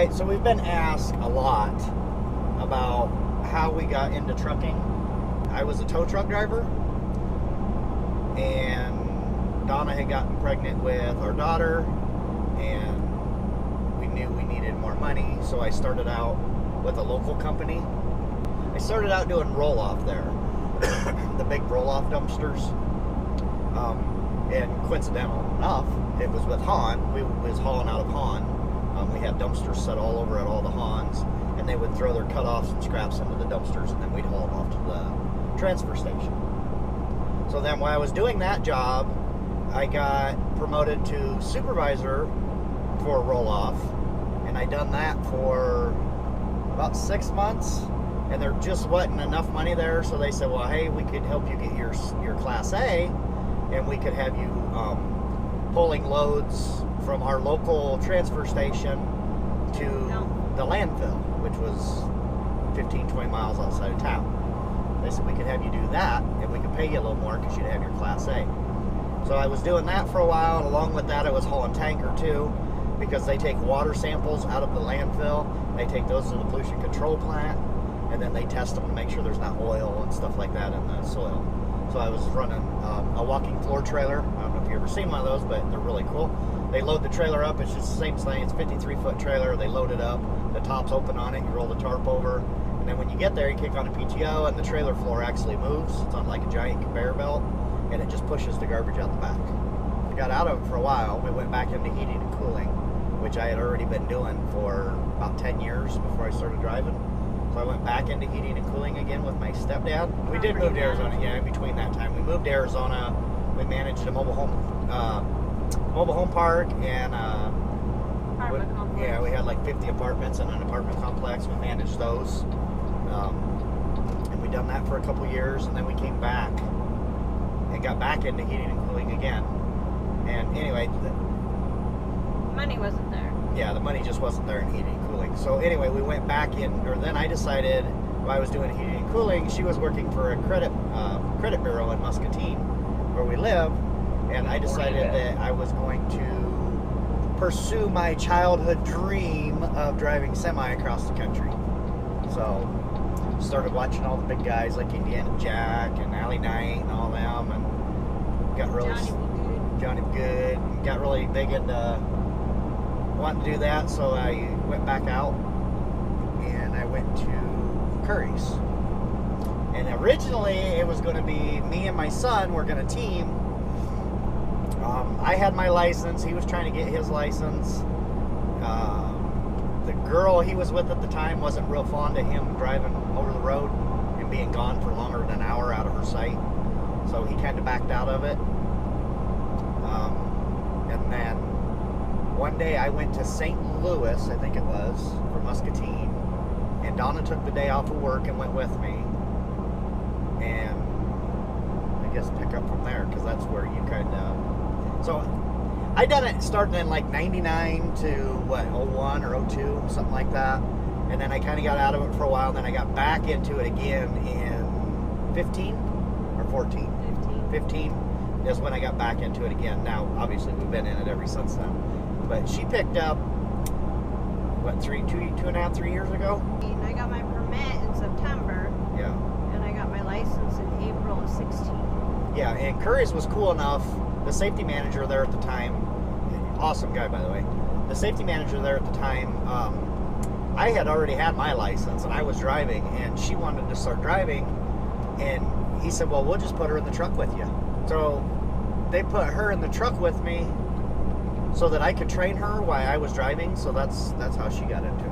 right, so we've been asked a lot about how we got into trucking. I was a tow truck driver, and Donna had gotten pregnant with our daughter, and we knew we needed more money, so I started out with a local company. I started out doing roll-off there, the big roll-off dumpsters, and coincidental enough, it was with Hahn. We was hauling out of Hahn. We had dumpsters set all over at all the Hahns, and they would throw their cutoffs and scraps into the dumpsters, and then we'd haul them off to the transfer station. So then while I was doing that job, I got promoted to supervisor for roll-off, and I done that for about 6 months, and there just wasn't enough money there, so they said, well, hey, we could help you get your Class A, and we could have you pulling loads from our local transfer station to the landfill, which was 15, 20 miles outside of town. They said we could have you do that, and we could pay you a little more because you'd have your Class A. So I was doing that for a while, and along with that I was hauling tanker too, because they take water samples out of the landfill, they take those to the pollution control plant, and then they test them to make sure there's not oil and stuff like that in the soil. So I was running a walking floor trailer. I don't know if you've ever seen one of those, but they're really cool. They load the trailer up. It's just the same thing. It's a 53-foot trailer. They load it up. The top's open on it. You roll the tarp over. And then when you get there, you kick on a PTO, and the trailer floor actually moves. It's on like a giant conveyor belt, and it just pushes the garbage out the back. I got out of it for a while. We went back into heating and cooling, which I had already been doing for about 10 years before I started driving. So I went back into heating and cooling again with my stepdad. We did move to Arizona, yeah, in between that time. We moved to Arizona. We managed a mobile home park, and Apartment complex. yeah, we had like 50 apartments in an apartment complex. We managed those, and we done that for a couple years, and then we came back and got back into heating and cooling again. And anyway, Money wasn't there. yeah, the money just wasn't there in heating and cooling. So anyway, we went back in, or then I decided while I was doing heating and cooling, she was working for a credit bureau in Muscatine, where we live, and I decided that I was going to pursue my childhood dream of driving semi across the country. So started watching all the big guys like Indiana Jack and Allie Knight and all them, and got really Johnny Good, and got really big into wanting to do that. So I went back out and I went to Curry's. And originally it was going to be me and my son were going to team. I had my license. He was trying to get his license. The girl he was with at the time wasn't real fond of him driving over the road and being gone for longer than an hour out of her sight. So he kind of backed out of it. And then one day I went to St. Louis, I think it was, for Muscatine. And Donna took the day off of work and went with me. And I guess pick up from there, because that's where you kind of... So I done it starting in like 99 to what, 01 or 02, something like that. And then I kind of got out of it for a while, and then I got back into it again in 15 or 14? 15 is when I got back into it again. Now, obviously, we've been in it ever since then. But she picked up, what, two and a half, 3 years ago? I got my permit in September. Yeah. And I got my license in April of 16. Yeah, and Curry's was cool enough. The safety manager there at the time, awesome guy, by the way. The safety manager there at the time, I had already had my license, and I was driving, and she wanted to start driving, and he said, well, we'll just put her in the truck with you. So they put her in the truck with me so that I could train her while I was driving, so that's how she got into it.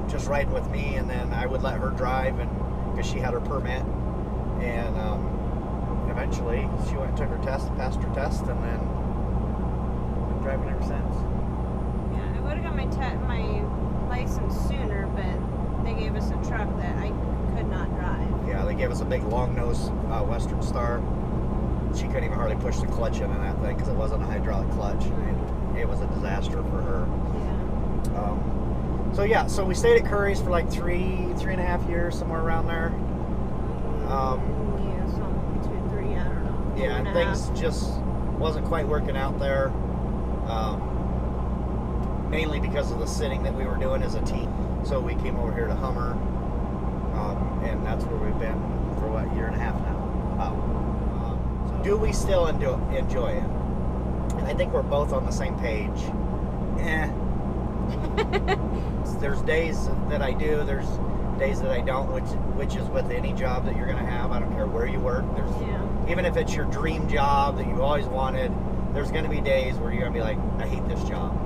Just riding with me, and then I would let her drive, and because she had her permit, and eventually she went and took her test, passed her test, and then been driving ever since. Yeah, I would have got my license sooner, but they gave us a truck that I could not drive. Yeah, they gave us a big long nose Western Star. She couldn't even hardly push the clutch in that thing because it wasn't a hydraulic clutch. It was a disaster for her. Yeah. So yeah, so we stayed at Curry's for like three and a half years, somewhere around there. Yeah, some 2, 3, I don't know. Yeah, and things just wasn't quite working out there. mainly because of the sitting that we were doing as a team. So we came over here to Hummer, and that's where we've been for what, a year and a half now. So do we still enjoy it? And I think we're both on the same page. There's days that I do, there's days that I don't, which is with any job that you're going to have. I don't care where you work. Even if it's your dream job that you always wanted, there's going to be days where you're going to be like, I hate this job.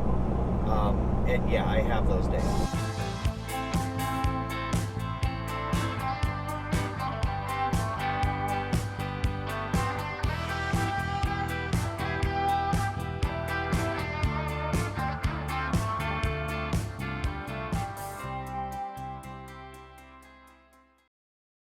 And yeah, I have those days.